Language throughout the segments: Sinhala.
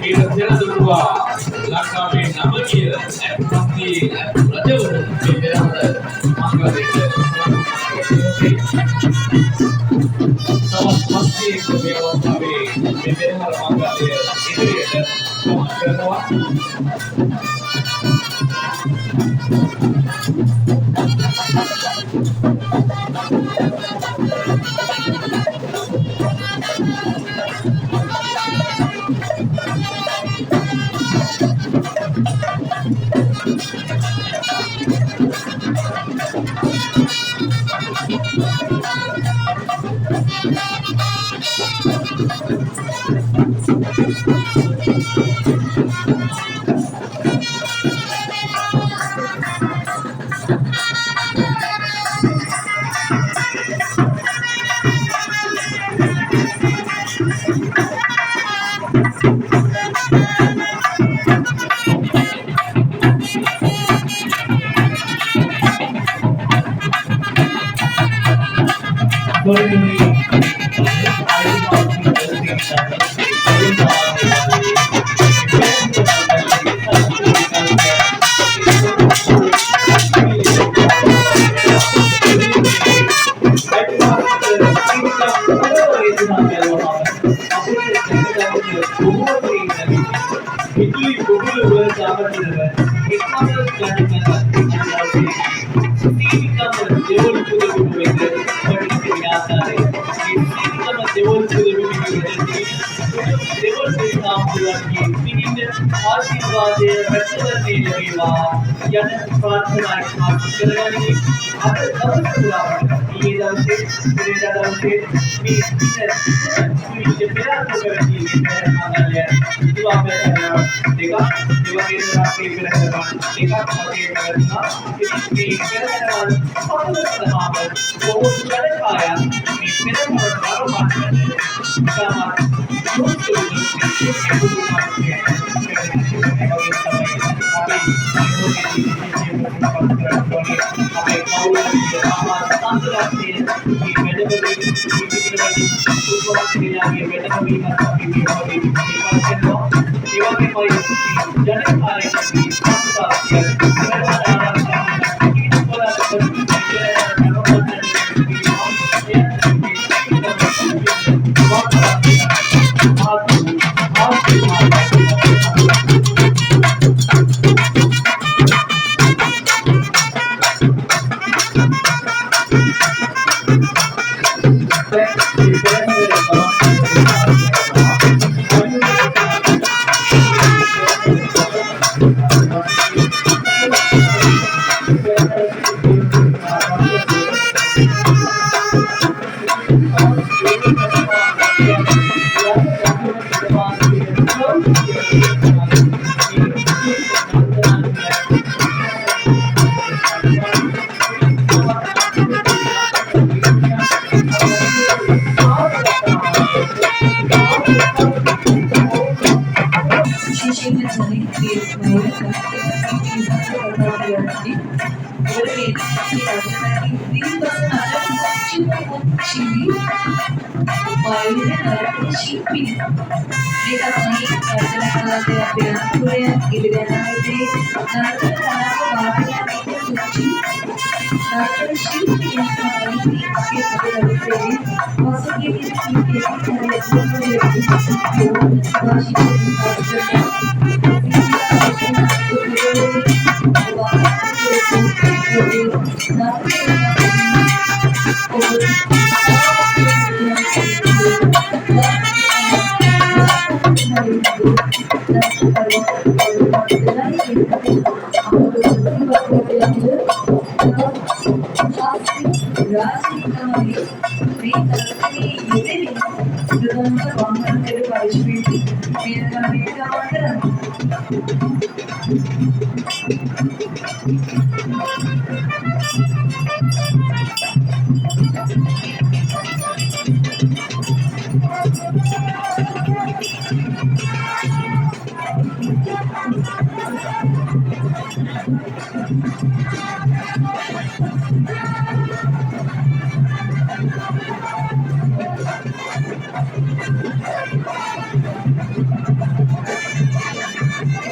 Ira Teradurwa, Lakabe Namakia, and Pati, and Rajavan, Margaret, Thomas Pasti, Bewa Sabe, Bebera Margaret, Idris, Thomas Bewa.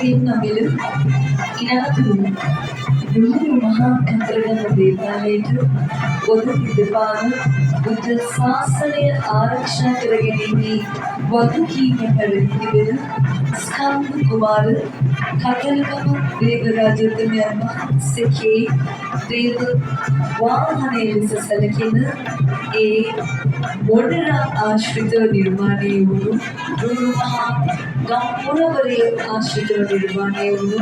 ನಮ್ಮೆಲ್ಲ ಇನಾದರೂ ನೂರು ಮಹಾಕಂತ್ರಗಳ ದೇವಾಲಯಕ್ಕೆ ಒದಗಿದ್ದವಾದ ಬುದ್ಧ ಶಾಸನೆಯ ಆರಕ್ಷಣಾ ಕೆಳಗೆ ವಧುಕೀಗ ನಡೆಯುತ್ತಿದ್ದ ಸ್ಕಂದ ಕುಮಾರ ಕಥಲಕಮ ದೇವರಾಜೋತ್ತಮ ಸೆಖೆ ದೇವ ವಾಹನೆ ಸಲಕಿನ ඒ මොඩර ආශ්‍රිත නිර්මාණය වුණු රුණු මහා ගම්පුරවරය ආශ්‍රිතව නිර්මාණය වුණු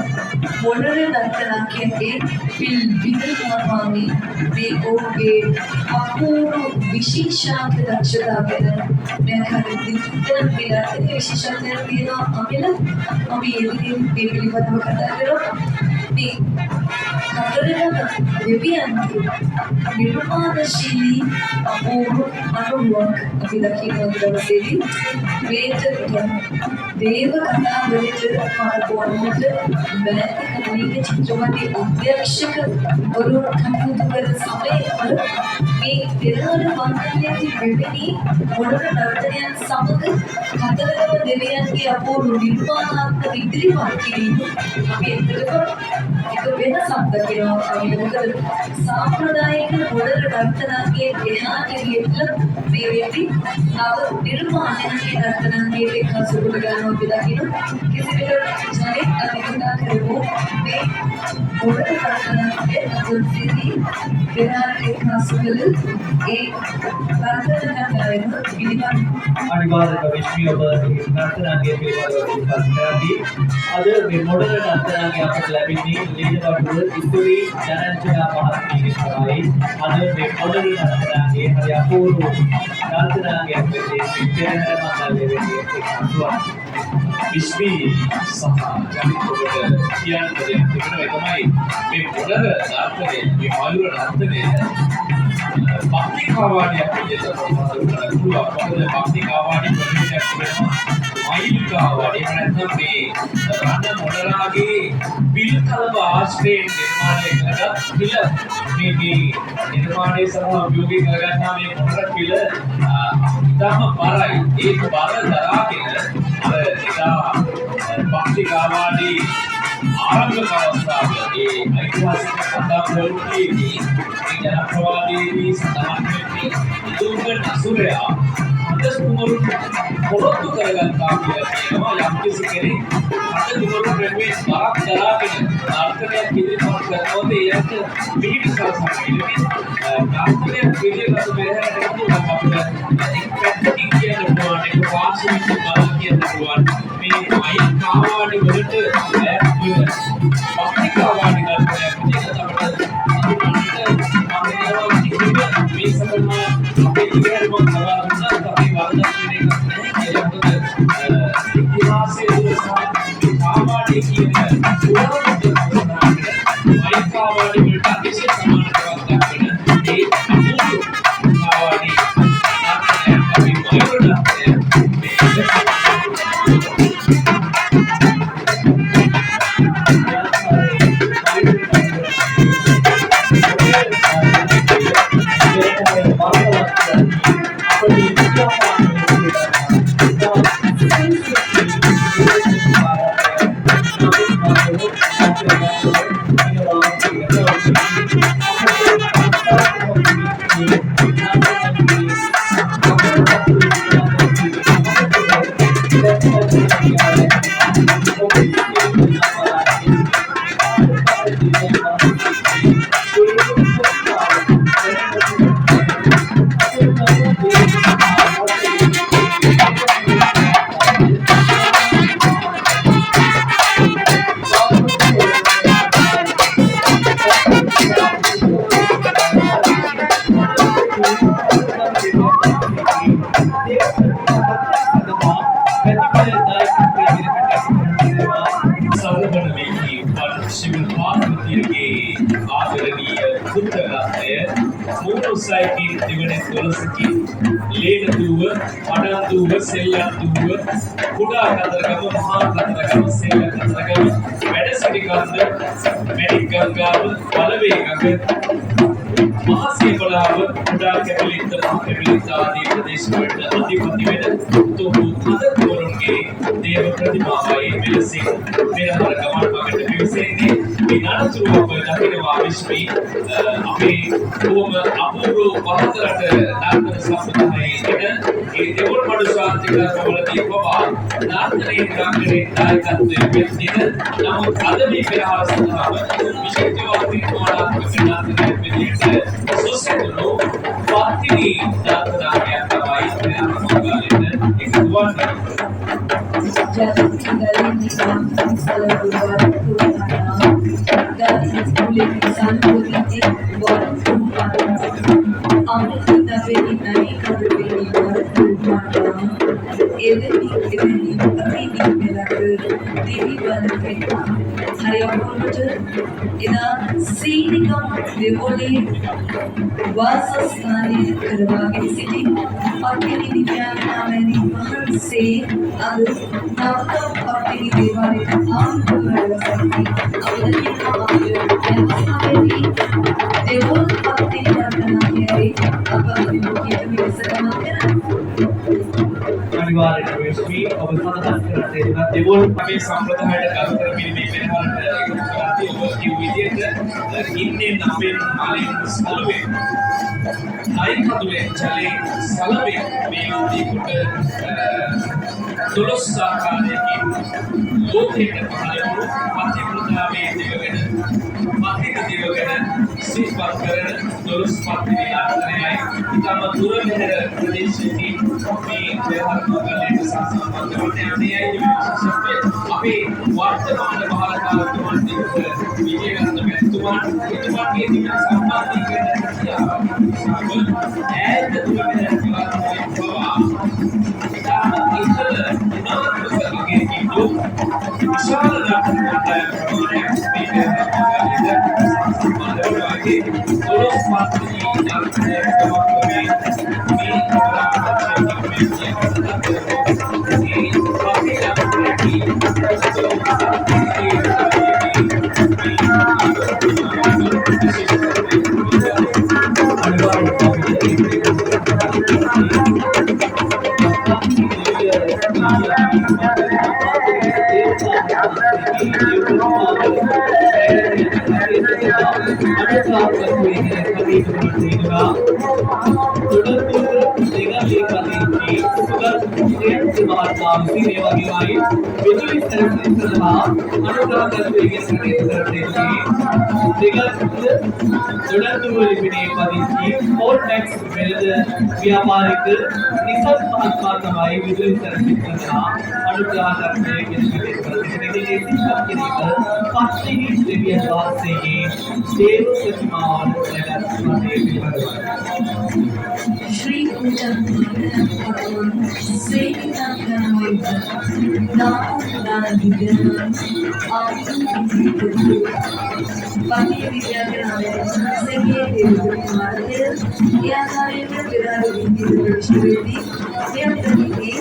මොඩර නර්තනකයේ පිල් විද්‍යාමාමි මේ ඔහුගේ අපූර්ව විශේෂාන්ත දක්ෂතා ගැන මම කලින් දිත්තර පිළිගන්න විශේෂත්වයක් තියෙනවා අපිල අපි එදිනෙන් මේ පිළිබඳව කතා කරමු මේ කතරගම දෙවියන්ගේ නිර්මාණශීලී අපූර්ව අනුභවයක් අපි දකින දවසේදී මේට දේව කතාවලට පාරපොන්නට බැලි චිත්‍රපටි අධ්‍යක්ෂක වරුන් කටයුතු කරන සමයවල මේ පෙරහර වන්දනයේදී මෙවැනි මොඩර් නර්තනයන් සමග කතරගම දෙවියන්ගේ අපූර්ව නිර්මාණාත්මක ඉදිරිපත් කිරීම අපි එතකොට එක වෙනසක් දකිනවා අපිට මොකද සාම්ප්‍රදායික මොඩර් නර්තනයේ එහාට ගියලා මේ වෙද්දී නව නිර්මාණයන්ගේ නර්තනයේ එක්කසුරු ගන්නවා අපි දකිනවා කිසිවිට ජනෙක් අපි කතා කරමු මේ මොඩර් නර්තනයේ අතුල්සිදී එහාට එක්කසුරු ඒ නර්තනයන් පිළිබඳ අනිවාර්යයෙන්ම විශ්වීය නර්තනයේ පිළිබඳව කතාදී අද මේ මොඩර් නර්තනයේ අපට ලැබෙන්නේ ලේනවඩුව ඉතුරු ජනජනා මහත්මියගේ සමයි අද මේ මොඩර් නර්තනයේ හරි අපූර්ව නර්තනයේ අපේ පෙරහැර මණ්ඩලයේ වෙන්නේ විශ්වී සහ ජනිත කොට කියන දේ තිබෙනවා තමයි මේ මොඩර් නර්තනය මේ මයුර නර්තනය භක්ති කාවාණියක් විදිහට ප්‍රකාශ කරනවා. මොකද භක්ති කාවාණි ප්‍රතිශතයක් තිබෙනවා. මයිල් කාවාණි නැත්නම් මේ රණ මොඩරාගේ පිල් කලව ආශ්‍රයෙන් නිර්මාණය කරගත් පිළ මේ නිර්මාණය සහ අභියෝගී කරගන්නා මේ මොඩර පිළ ඉතාම බරයි. ඒ බර දරාගෙන අර එදා භක්ති කාවාණි ආරම්භක අවස්ථාවේ ඓතිහාසික කතා ප්‍රවෘත්තියේදී ජනප්‍රවාදයේදී සඳහන් වෙන්නේ ඉදුම්ගඩ අසුරයා හදස් කුමරු පොරොත්තු කරගත්තා කියලා කියනවා යම් කිසි කෙනෙක් හදස් කුමරු ප්‍රවේශ බරක් දරාගෙන නර්තනයක් ඉදිරිපත් කරනකොට ඒකට පිළිපි සලසන්නේ නර්තනයක් පිළිගත් පෙරහැරට ගිහින් අපිට පැත්තකින් කියන්න පුළුවන් ඒක වාසික බල කියන්න පුළුවන් මේ මයිල් කාවාඩි වලට භක්ති කාවාඩි නර්තනයක් විදිහට අපිට මේ සමහර අපේ ඉගෙනීම් කරනවා අපි වර්ධනය කරන්නේ ඉතිහාසයේ කාවාඩි කියන පුරාවිද්‍ය මයිල් කාවාඩි වලට අතිශය සමානතාවක් දක්වන ඒ අපූර්ව කාවාඩි නර්තනයක් අපි මයුර නර්තනය සයිකින් දිවන 12කින් ලේනදුව අඩන්දුව සෙල්ලන්දුව කුඩා කතරගම මහා කතරගම සෙල්ල කතරගම වැඩසිටි කන්ද මැණික් ගංගාව බලවේගක මහසීපලාව කුඩා කැපිලිත්ත කැපිලිත්ත ආදී ප්‍රදේශ වලට අධිපති වෙන තොහු අද තොරුන්ගේ දේව ප්‍රතිමාවයි මෙලෙසින් පෙරහර ගමන් මගට පිවිසෙන්නේ. මේ නඩතුරු ඔබ දකිනවා විශ්මී අපේ බොහොම අපූර්ව පහතරට නාට්‍ය සම්ප්‍රදායේ එන ඒ දෙවොල් මඩු ශාන්තිකරණවලදී පවා නාට්‍යයේ රංගනයේ දායකත්වයේ පෙළෙන නමුත් අද මේ පෙරහර සඳහාම විශේෂ වර්තමානාත්මක නාට්‍යයේ විදිහට සොසෙදුණු පත්තිනි නාට්‍යයක් තමයි පෙරහර මඟාලෙට එකතු වන්නේ. Jadi tinggal di kampung Salabudar Turana, dari boleh pesan politik buat Turana. Amat kita beri naik ke beri buat Turana. Eveni tapi di belakang diri balik. Hari apa tu? Ina sini kamu boleh वासस्थानी करवागे सिटी पत्नी दिव्यांग नामनी महन से अब नवतम पत्नी देवाने आम करवागी अवधि आमायो व्यवस्थाएं देवोल पत्नी करना है अब मुख्य में सगमन අනිවාර්යයෙන්ම විශ්වී ඔබ සඳහන් කරන්නේ දෙවොල් අපේ සම්ප්‍රදායට ගරු කරමින් මේ පෙරහරට එකතු කරන්නේ ඔබ කිව් විදිහට ඉන්නේ අපේ මාලින් සලුවේ නයිකතුලේ ජලේ සලවේ මේ වගේ කොට දොළොස් ආකාරයකින් ලෝකයට පහළ වූ මධ්‍යප්‍රදාමේ දිවගෙන සිහිපත් කරන දොළොස් පත්තිනි නාට්‍යයයි ඉතාම දුර මෙහෙර ප්‍රදේශයකින් මේ පෙරහර මඟලට සම්බන්ධ වන්නේ අනේයි විශේෂත්වය අපේ වර්තමාන මහාකාරතුමන් දිව්ව විජේවර්ධන මැතිතුමන් එතුමාගේ දින සම්බන්ධීකරණ කියාව ඈත දුර මෙහෙර ප්‍රවාහයේ පවා ඉතාම ඉහළ නාට්‍යකගේ කිව්ව විශාල නාට්‍යයක් ප්‍රමාණයක් මේ පෙරහර Todos partes व्यापारिक निसर्ग महात्मा कमाई विजुअल सर्विस करना अनुग्रह करने के लिए पत्नी दिव्य स्वाद से ये देव प्रतिमा और श्री पूजा सेविता करवाई दान दिव्यान पति विद्या के नाम से के देव मारते या कार्य में विराट विश्ववेदी या प्रति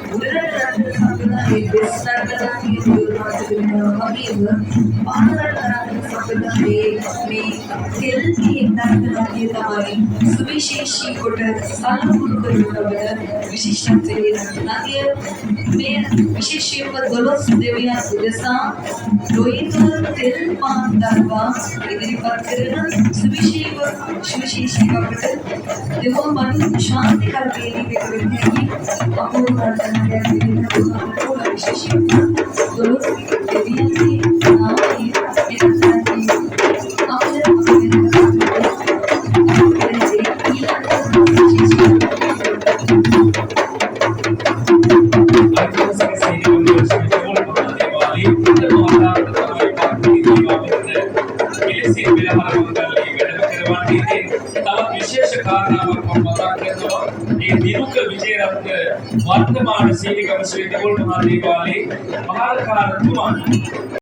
उदरराज संप्रदाय विस्तार की दुर्वासुदेव पारंपरिक संप्रदाय में खेल की नाटक की तमारी सुविशेषी कोटर सालुकुरुकर विशिष्ट नाट्य में विशेषीय दलोस देविया सुदेशा लोहितोर तेल पांडवा इधरी पत्करन सुविशेषी कोटर देवो मनु शांति करके व्यक्ति की अपूर्ण प्रार्थना के पूरा विशेषीय दलोस देविया की नाम की वर्तमान सीधी कमर्शियल महादेवाली महाकाल